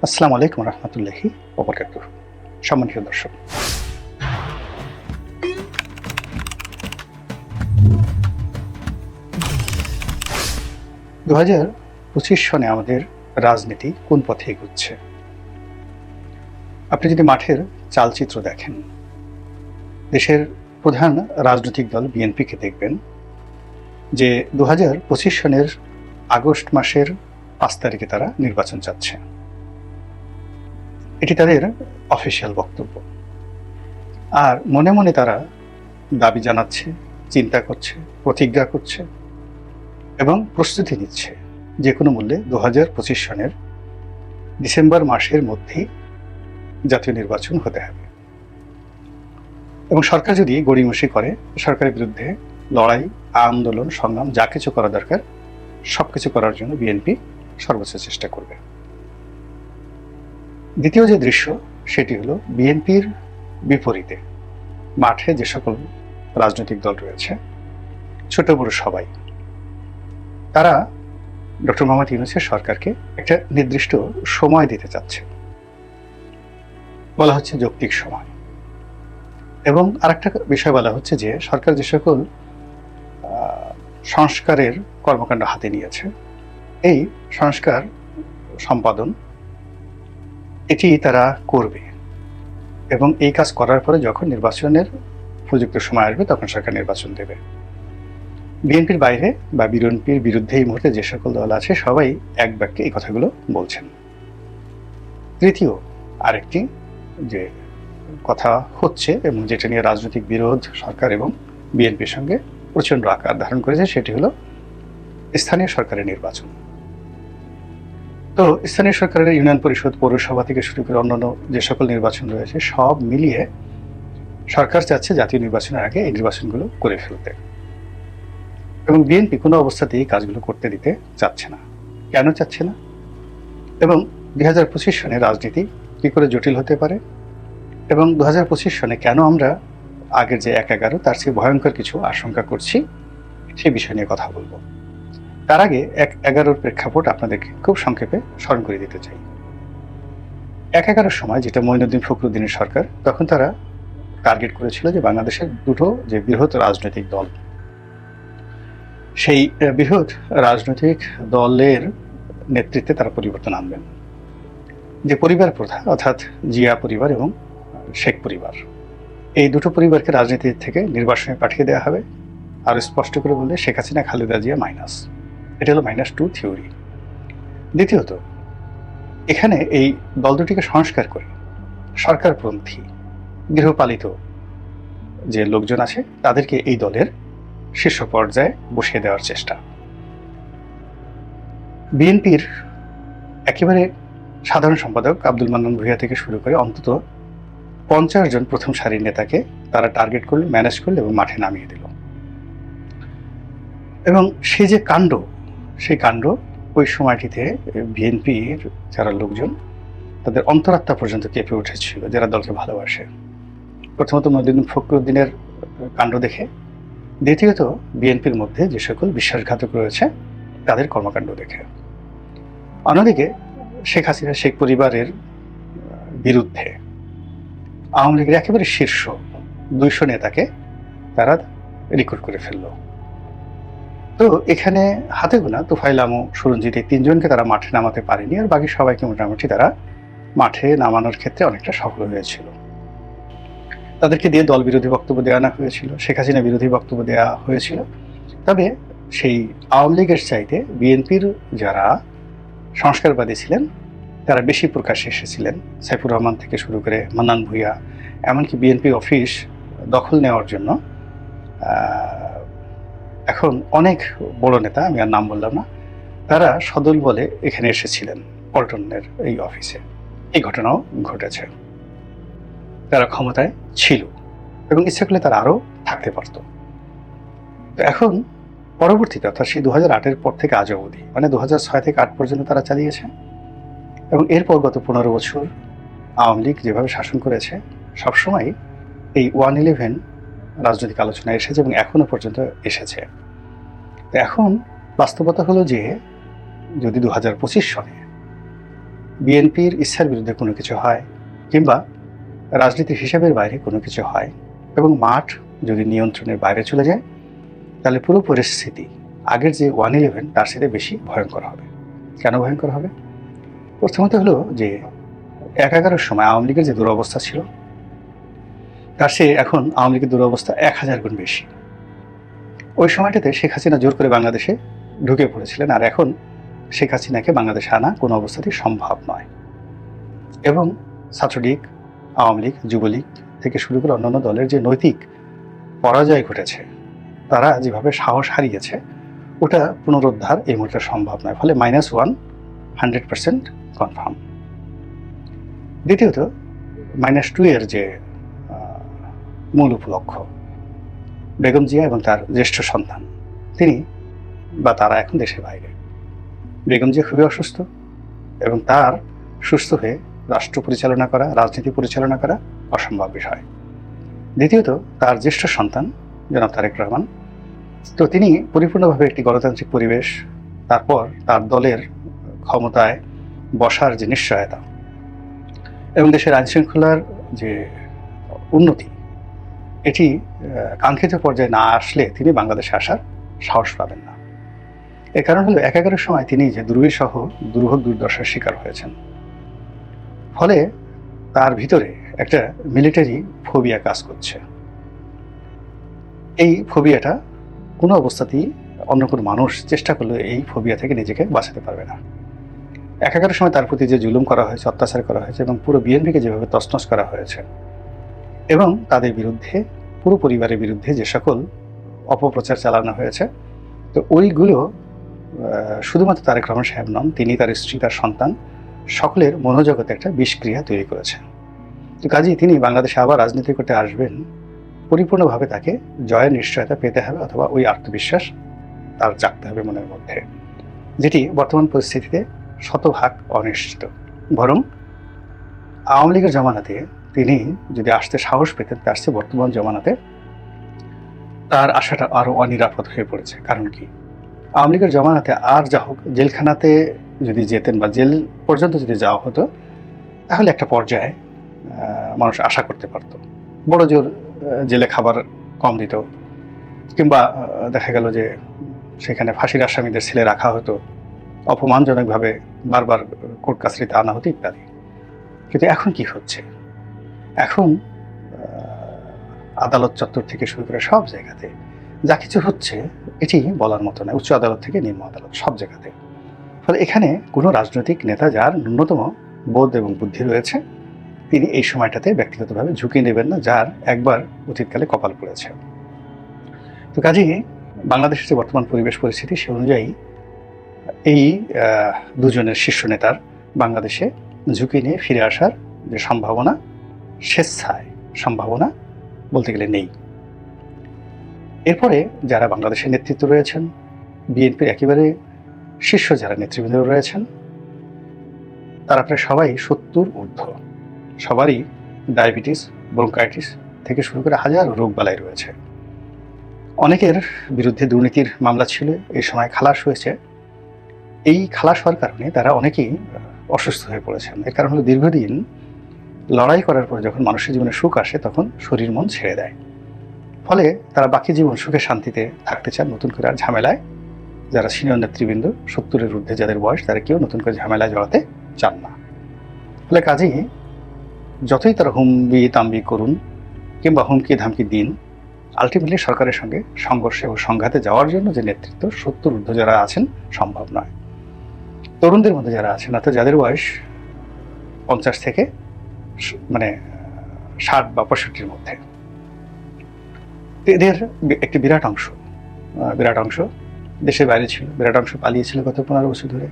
আসসালামু আলাইকুম রহমতুল্লাহি ওবরাকাতুহু। সম্মানিত দর্শক, 2025 সনে আমাদের রাজনীতি কোন পথে এগুচ্ছে? আপনি যদি মাঠের চালচিত্র দেখেন, দেশের প্রধান রাজনৈতিক দল বিএনপিকে দেখবেন যে 2025 সনের আগস্ট মাসের 5 তারিখে তারা নির্বাচন চাচ্ছে। এটি তাদের অফিসিয়াল বক্তব্য। আর মনে মনে তারা দাবি জানাচ্ছে, চিন্তা করছে, প্রতিজ্ঞা করছে এবং প্রস্তুতি নিচ্ছে যে কোনো মূল্যে 2025 সনের ডিসেম্বর মাসের মধ্যেই জাতীয় নির্বাচন হতে হবে। এবং সরকার যদি গড়িমসি করে, সরকারের বিরুদ্ধে লড়াই, আন্দোলন, সংগ্রাম যা কিছু করা দরকার সব কিছু করার জন্য বিএনপি সর্বোচ্চ চেষ্টা করবে। দ্বিতীয় যে দৃশ্য, সেটি হলো বিএনপির বিপরীতে মাঠে যে সকল রাজনৈতিক দল রয়েছে, ছোট বড় সবাই, তারা ডক্টর মোহাম্মদ ইউনূসের সরকারকে একটা নির্দিষ্ট সময় দিতে চাচ্ছে, বলা হচ্ছে যৌক্তিক সময়। এবং আরেকটা বিষয় বলা হচ্ছে যে সরকার যে সকল সংস্কারের কর্মকাণ্ড হাতে নিয়েছে, এই সংস্কার সম্পাদন এটি তারা করবে এবং এই কাজ করার পরে যখন নির্বাচনের উপযুক্ত সময় আসবে তখন সরকার নির্বাচন দেবে। বিএনপির বাইরে বা বিএনপির বিরুদ্ধে এই মুহূর্তে যে সকল দল আছে সবাই এক বাক্যে এই কথাগুলো বলছেন। তৃতীয় আরেকটি যে কথা হচ্ছে এবং যেটা নিয়ে রাজনৈতিক বিরোধ সরকার এবং বিএনপির সঙ্গে প্রচন্ড আকার ধারণ করেছে, সেটি হলো স্থানীয় সরকারের নির্বাচন। তো স্থানীয় সরকারের ইউনিয়ন পরিষদ, পৌরসভা থেকে শুরু করে অন্যান্য যে সকল নির্বাচন রয়েছে সব মিলিয়ে সরকার চাচ্ছে জাতীয় নির্বাচনের আগে এই নির্বাচনগুলো করে ফেলতে। এবং বিএনপি কোনো অবস্থাতেই কাজগুলো করতে দিতে চাচ্ছে না। কেন চাচ্ছে না? এবং 2025 সনে রাজনীতি কী করে জটিল হতে পারে এবং 2025 সনে কেন আমরা আগের যে 1/11 তার চেয়ে ভয়ঙ্কর কিছু আশঙ্কা করছি, সেই বিষয় নিয়ে কথা বলবো। তার আগে 1/11 প্রেক্ষাপট আপনাদেরকে খুব সংক্ষেপে স্মরণ করে দিতে চাই। 1/11 সময়, যেটা মঈনুদ্দিন ফখরুদ্দিনের সরকার, তখন তারা টার্গেট করেছিল যে বাংলাদেশের দুটো যে বৃহৎ রাজনৈতিক দল, সেই বৃহৎ রাজনৈতিক দলের নেতৃত্বে তারা পরিবর্তন আনবেন। যে পরিবার প্রথা, অর্থাৎ জিয়া পরিবার এবং শেখ পরিবার, এই দুটো পরিবারকে রাজনীতি থেকে নির্বাচনে পাঠিয়ে দেওয়া হবে। আর স্পষ্ট করে বললে শেখ হাসিনা, খালেদা জিয়া মাইনাস। এটা হলো -2 থিওরি। দ্বিতীয়ত, এখানে এই দল দুটিকে সংস্কার করে সরকারপন্থী গৃহপালিত যে লোকজন আছে তাদেরকে এই দলের শীর্ষ পর্যায়ে বসিয়ে দেওয়ার চেষ্টা। বিএনপির একেবারে সাধারণ সম্পাদক আব্দুল মান্নান ভূঁইয়া থেকে শুরু করে অন্তত 50 জন প্রথম সারির নেতাকে তারা টার্গেট করল, ম্যানেজ করল এবং মাঠে নামিয়ে দিল। এবং সেই যে কাণ্ড, সেই কাণ্ড ওই সময়টিতে বিএনপির যারা লোকজন, তাদের অন্তরাত্মা পর্যন্ত কেঁপে উঠেছিল, যারা দলকে ভালোবাসে। প্রথমত মঈনুদ্দিন ফখরুদ্দিনের কাণ্ড দেখে, দ্বিতীয়ত বিএনপির মধ্যে যে সকল বিশ্বাসঘাতক রয়েছে তাদের কর্মকাণ্ড দেখে। অন্যদিকে শেখ হাসিনা, শেখ পরিবারের বিরুদ্ধে আওয়ামী লীগের একেবারে শীর্ষ 200 নেতাকে তারা রিক্রুট করে ফেলল। তো এখানে হাতে গোনা তুফাইল আমু, সুরঞ্জিত, এই 3 জনকে তারা মাঠে নামাতে পারেনি, আর বাকি সবাইকে মোটামুটি তারা মাঠে নামানোর ক্ষেত্রে অনেকটা সফল হয়েছিল। তাদেরকে দিয়ে দল বিরোধী বক্তব্য দেওয়া হয়েছিল, শেখ হাসিনা বিরোধী বক্তব্য দেওয়া হয়েছিল। তবে সেই আওয়ামী লীগের চাইতে বিএনপির যারা সংস্কারবাদী ছিলেন তারা বেশি প্রকাশ্যে এসেছিলেন। সাইফুর রহমান থেকে শুরু করে মান্নান ভূঁইয়া, এমনকি বিএনপি অফিস দখল নেওয়ার জন্য এখন অনেক বড় নেতা, আমি আর নাম বললাম না, তারা সদল বলে এখানে এসেছিলেন পল্টনের এই অফিসে। এই ঘটনাও ঘটেছে। তারা ক্ষমতায় ছিল এবং ইচ্ছা করলে তারা আরও থাকতে পারত। তো এখন পরবর্তীতে, অর্থাৎ সেই 2008-এর পর থেকে আজ অবধি, মানে 2006 থেকে 8 পর্যন্ত তারা চালিয়েছে। এবং এরপর গত 15 বছর আওয়ামী লীগ যেভাবে শাসন করেছে, সবসময় এই 111 রাজনৈতিক আলোচনায় এসেছে এবং এখনো পর্যন্ত এসেছে। তো এখন বাস্তবতা হলো যে যদি 2025 সনে বিএনপির ইচ্ছার বিরুদ্ধে কোনো কিছু হয় কিংবা রাজনীতির হিসাবের বাইরে কোনো কিছু হয় এবং মাঠ যদি নিয়ন্ত্রণের বাইরে চলে যায়, তাহলে পুরো পরিস্থিতি আগের যে 1/11 তার সাথে বেশি ভয়ঙ্কর হবে। কেন ভয়ঙ্কর হবে? প্রথমত হলো যে ১১ সময় আওয়ামী লীগের যে দুরবস্থা ছিল, তার চেয়ে এখন আওয়ামী লীগের দুরবস্থা ১,০০০ গুণ বেশি। ওই সময়টাতে শেখ হাসিনা জোর করে বাংলাদেশে ঢুকে পড়েছিলেন, আর এখন শেখ হাসিনাকে বাংলাদেশে আনা কোনো অবস্থাতেই সম্ভব নয়। এবং ছাত্রলীগ, আওয়ামী লীগ, যুবলীগ থেকে শুরু করে অন্যান্য দলের যে নৈতিক পরাজয় ঘটেছে, তারা যেভাবে সাহস হারিয়েছে, ওটা পুনরুদ্ধার এই মুহূর্তে সম্ভব নয়। ফলে -1 100% কনফার্ম। দ্বিতীয়ত -2 এর যে মূল উপলক্ষ্য, বেগম জিয়া এবং তার জ্যেষ্ঠ সন্তান তিনি বা তারা এখন দেশের বাইরে। বেগম জিয়া খুবই অসুস্থ এবং তার সুস্থ হয়ে রাষ্ট্র পরিচালনা করা, রাজনীতি পরিচালনা করা অসম্ভব বিষয়। দ্বিতীয়ত তার জ্যেষ্ঠ সন্তান জনাব তারেক রহমান, তো তিনি পরিপূর্ণভাবে একটি গণতান্ত্রিক পরিবেশ, তারপর তার দলের ক্ষমতায় বসার যে নিশ্চয়তা এবং দেশের আইনশৃঙ্খলার যে উন্নতি, এটি কাঙ্ক্ষিত পর্যায়ে না আসলে তিনি বাংলাদেশে আসার সাহস পাবেন না। এর কারণ হলো ১১ সময় তিনি যে দুর্বিসহ দুর্ভোগ দুর্দশার শিকার হয়েছেন। ফলে তার ভিতরে একটা মিলিটারি ফোবিয়া কাজ করছে। এই ফোবিয়াটা কোনো অবস্থাতেই অন্য কোনো মানুষ চেষ্টা করলে এই ফোবিয়া থেকে নিজেকে বাঁচাতে পারবে না। ১১ সময় তার প্রতি যে জুলুম করা হয়েছে, অত্যাচার করা হয়েছে এবং পুরো বিএনপিকে যেভাবে তছনছ করা হয়েছে এবং তাদের বিরুদ্ধে, পুরো পরিবারের বিরুদ্ধে যে সকল অপপ্রচার চালানো হয়েছে, তো ওইগুলো শুধুমাত্র তারেক রহমান সাহেব নন, তিনি, তার স্ত্রী, তার সন্তান সকলের মনোজগতে একটা বিষক্রিয়া তৈরি করেছে। তো কাজেই তিনি বাংলাদেশে আবার রাজনীতি করতে আসবেন, পরিপূর্ণভাবে তাকে জয়ের নিশ্চয়তা পেতে হবে অথবা ওই আত্মবিশ্বাস তার জাগতে হবে মনের মধ্যে, যেটি বর্তমান পরিস্থিতিতে শতভাগ অনিশ্চিত। বরং আওয়ামী লীগের জমানাতে তিনি যদি আসতে সাহস পেতেন, তার চেয়ে বর্তমান জমানাতে তার আশাটা আরও অনিরাপদ হয়ে পড়েছে। কারণ কি, আওয়ামী লীগের জমানাতে আর যা হোক জেলখানাতে যদি যেতেন বা জেল পর্যন্ত যদি যাওয়া হতো, তাহলে একটা পর্যায়ে মানুষ আশা করতে পারত বড় জোর জেলে খাবার কম দিত, কিংবা দেখা গেল যে সেখানে ফাঁসির আসামিদের ছেলে রাখা হতো, অপমানজনকভাবে বারবার কোর্ট কাছারিতে আনা হতো ইত্যাদি। কিন্তু এখন কি হচ্ছে? এখন আদালত চত্বর থেকে শুরু করে সব জায়গাতে যা কিছু হচ্ছে, এটি বলার মতো নয়। উচ্চ আদালত থেকে নিম্ন আদালত সব জায়গাতে। ফলে এখানে কোনো রাজনৈতিক নেতা যার ন্যূনতম বোধ এবং বুদ্ধি রয়েছে, তিনি এই সময়টাতে ব্যক্তিগতভাবে ঝুঁকি নেবেন না, যার একবার অতীতকালে কপাল পড়েছে। তো কাজেই বাংলাদেশের যে বর্তমান পরিবেশ পরিস্থিতি, সে অনুযায়ী এই দুজনের শীর্ষ নেতার বাংলাদেশে ঝুঁকি নিয়ে ফিরে আসার যে সম্ভাবনা, স্বেচ্ছায় সম্ভাবনা বলতে গেলে নেই। এরপরে যারা বাংলাদেশের নেতৃত্ব রয়েছেন, বিএনপির একেবারে শীর্ষ যারা নেতৃবৃন্দ রয়েছেন, তারা প্রায় সবাই ৭০ ঊর্ধ্ব। সবারই ডায়াবেটিস, ব্রঙ্কাইটিস থেকে শুরু করে হাজার রোগবালাই রয়েছে। অনেকের বিরুদ্ধে দুর্নীতির মামলা ছিল, এই সময় খালাস হয়েছে। এই খালাস হওয়ার কারণে তারা অনেকেই অসুস্থ হয়ে পড়েছেন। এর কারণ হলো দীর্ঘদিন লড়াই করার পর যখন মানুষের জীবনে সুখ আসে, তখন শরীর মন ছেড়ে দেয়। ফলে তারা বাকি জীবন সুখে শান্তিতে থাকতে চান, নতুন করে আর ঝামেলায়, যারা সিনিয়র নেতৃবৃন্দ ৭০-এর ঊর্ধ্বে যাদের বয়স, তারা কেউ নতুন করে ঝামেলায় জড়াতে চান না। ফলে কাজেই যতই তারা হুমবি তাম্বি করুন কিংবা হুমকি ধামকি দিন, আলটিমেটলি সরকারের সঙ্গে সংঘর্ষে ও সংঘাতে যাওয়ার জন্য যে নেতৃত্ব ৭০ ঊর্ধ্ব যারা আছেন, সম্ভব নয়। তরুণদের মধ্যে যারা আছেন, অর্থাৎ যাদের বয়স ৫০ থেকে ৬০ বা ৬৫-র মধ্যে, এদের একটি বিরাট অংশ দেশের বাইরে ছিল, বিরাট অংশ পালিয়েছিল গত ১৫ বছর ধরে।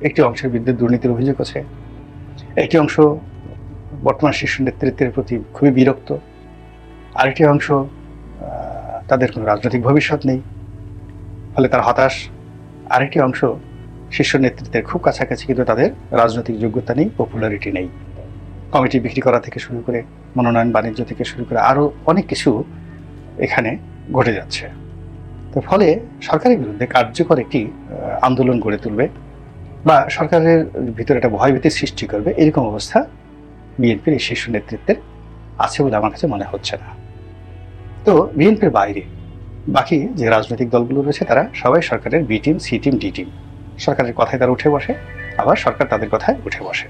একটি অংশের বিরুদ্ধে দুর্নীতির অভিযোগ আছে, একটি অংশ বর্তমান শীর্ষ নেতৃত্বের প্রতি খুবই বিরক্ত, আরেকটি অংশ তাদের কোনো রাজনৈতিক ভবিষ্যৎ নেই, ফলে তার হতাশ। আরেকটি অংশ শীর্ষ নেতৃত্বের খুব কাছাকাছি, কিন্তু তাদের রাজনৈতিক যোগ্যতা নেই, পপুলারিটি নেই। কমিটি বিক্রি করা থেকে শুরু করে মনোনয়ন বাণিজ্য থেকে শুরু করে আরও অনেক কিছু এখানে ঘটে যাচ্ছে। তো ফলে সরকারের বিরুদ্ধে কার্যকর একটি আন্দোলন গড়ে তুলবে বা সরকারের ভিতরে একটা ভয়ভীতি সৃষ্টি করবে, এরকম অবস্থা বিএনপির এই শীর্ষ নেতৃত্বের আছে বলে আমার কাছে মনে হচ্ছে না। তো বিএনপির বাইরে বাকি যে রাজনৈতিক দলগুলো রয়েছে তারা সবাই সরকারের B team, C team, D team. সরকারের কথায় তারা উঠে বসে, আবার সরকার তাদের কথায় উঠে বসে।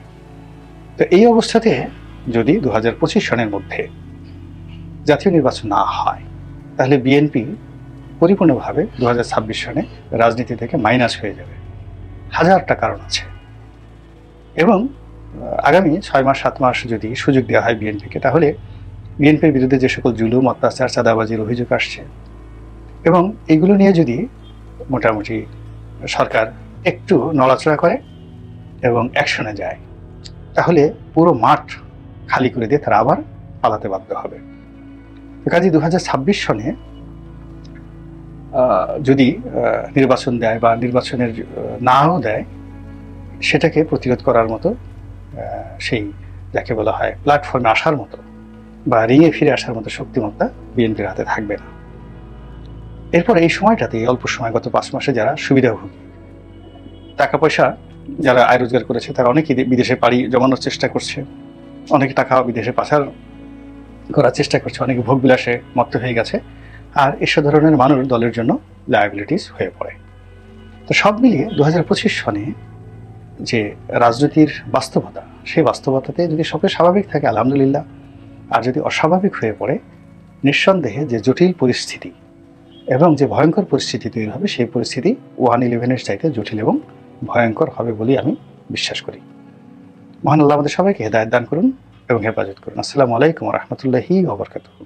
তো এই অবস্থাতে যদি 2025 সনের মধ্যে জাতীয় নির্বাচন না হয়, তাহলে বিএনপি পরিপূর্ণভাবে 2026 সনে রাজনীতি থেকে মাইনাস হয়ে যাবে। হাজারটা কারণ আছে। এবং আগামী 6 মাস 7 মাস যদি সুযোগ দেওয়া হয় বিএনপিকে, তাহলে বিএনপির বিরুদ্ধে যে সকল জুলুম, অত্যাচার, চাঁদাবাজির অভিযোগ আসছে, এবং এগুলো নিয়ে যদি মোটামুটি সরকার একটু নড়াচড়া করে এবং অ্যাকশনে যায়, তাহলে পুরো মাঠ খালি করে দিয়ে তারা আবার পালাতে বাধ্য হবে। কাজে 2026 সনে যদি নির্বাচন দেয় বা নির্বাচনের নাও দেয়, সেটাকে প্রতিরোধ করার মতো সেই যাকে বলা হয় প্ল্যাটফর্মে আসার মতো বা রিঙে ফিরে আসার মতো শক্তিমত্তা বিএনপির হাতে থাকবে না। এরপর এই সময়টাতে, অল্প সময়, গত 5 মাসে যারা সুবিধাভোগী, টাকা পয়সা যারা আয় রোজগার করেছে, তারা অনেকেই বিদেশে পাড়ি জমানোর চেষ্টা করছে, অনেকে টাকা বিদেশে পাচার করার চেষ্টা করছে, অনেকে ভোগ বিলাসে মত্ত হয়ে গেছে, আর এসব ধরনের মানুষ দলের জন্য লায়াবিলিটিস হয়ে পড়ে। তো সব মিলিয়ে 2025 সনে যে রাজনীতির বাস্তবতা, সেই বাস্তবতাতে যদি সবই স্বাভাবিক থাকে আলহামদুলিল্লাহ, আর যদি অস্বাভাবিক হয়ে পড়ে, নিঃসন্দেহে যে জটিল পরিস্থিতি এবং যে ভয়ঙ্কর পরিস্থিতি তৈরি হবে, সেই পরিস্থিতি 1/11-এর চাইতে জটিল এবং ভয়ঙ্কর হবে বলেই আমি বিশ্বাস করি। মহান আল্লাহ আমাদের সবাইকে হেদায়েত দান করুন এবং হেফাজত করুন। আসসালামু আলাইকুম ওয়া রাহমাতুল্লাহি ওয়া বারাকাতুহু।